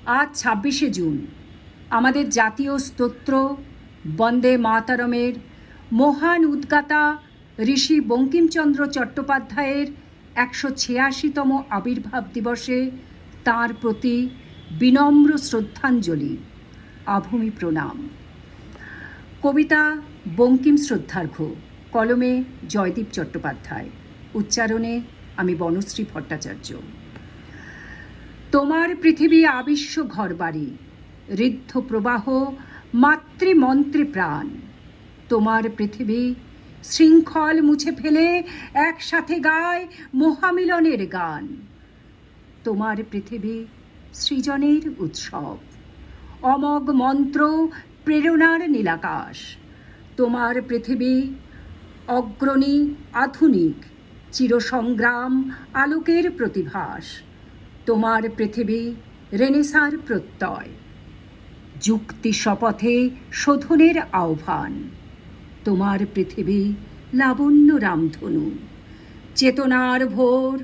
আজ ২৬শে জুন আমাদের জাতীয় স্তোত্র বন্দে মাতরমের মহান উদ্গাতা ঋষি বঙ্কিমচন্দ্র চট্টোপাধ্যায়ের ১৮৬তম আবির্ভাব দিবসে তাঁর প্রতি বিনম্র শ্রদ্ধাঞ্জলি, আভূমি প্রণাম। কবিতা বঙ্কিম শ্রদ্ধার্ঘ্য, কলমে জয়দীপ চট্টোপাধ্যায়, উচ্চারণে আমি বনশ্রী ভট্টাচার্য। তোমার পৃথিবী আবিশ্ব ঘরবাড়ি, ঋদ্ধ প্রবাহ মাতৃমন্ত্রে প্রাণ। তোমার পৃথিবী শৃঙ্খল মুছে ফেলে একসাথে গায় মহামিলনের গান। তোমার পৃথিবী সৃজনের উৎসব, অমোঘ মন্ত্র প্রেরণার নীলাকাশ। তোমার পৃথিবী অগ্রণী আধুনিক চিরসংগ্রাম আলোকের প্রতিভাস। তোমার পৃথিবী রেনেসাঁর প্রত্যয়, যুক্তি শপথে শোধনের আহ্বান। তোমার পৃথিবী লাবণ্য রামধনু, চেতনার ভোর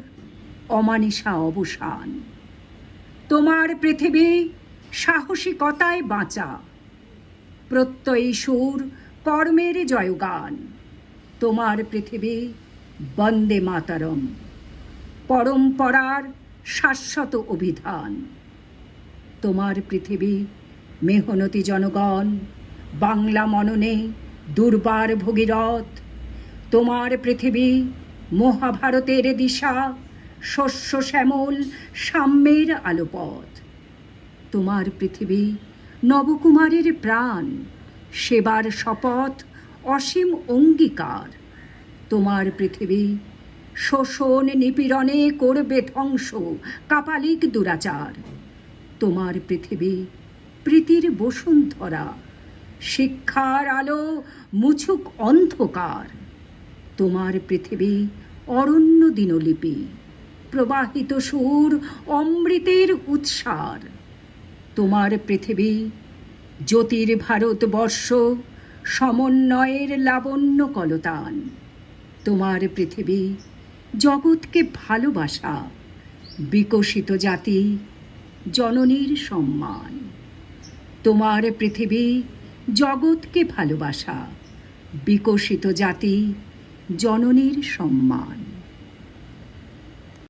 অমানিসা অবসান। তোমার পৃথিবী সাহসিকতায় বাঁচা, প্রত্যয়ী সুর কর্মের জয়গান। তোমার পৃথিবী বন্দে মাতরম, পরম্পরার শাশ্বত অভিধান। তোমার পৃথিবী মেহনতি জনগণ, বাংলা মননে দুর্বার ভগীরথ। তোমার পৃথিবী মহাভারতের দিশা, শস্য শ্যামল সাম্যের আলোপথ। তোমার পৃথিবী নবকুমারের প্রাণ, সেবার শপথ অসীম অঙ্গীকার। তোমার পৃথিবী শোষণ নিপীড়নে করবে ধ্বংস কাপালিক দুরাচার। তোমার পৃথিবী প্রীতির বসুন্ধরা, শিক্ষার আলো মুছুক অন্ধকার। তোমার পৃথিবী অরণ্য দিনলিপি, প্রবাহিত সুর অমৃতের উৎসার। তোমার পৃথিবী জ্যোতির ভারতবর্ষ, সমন্বয়ের লাবণ্য কলতান। তোমার পৃথিবী জগৎকে ভালোবাসা, বিকশিত জাতি জননীর সম্মান। তোমার পৃথিবী জগৎকে ভালোবাসা, বিকশিত জাতি জননীর সম্মান।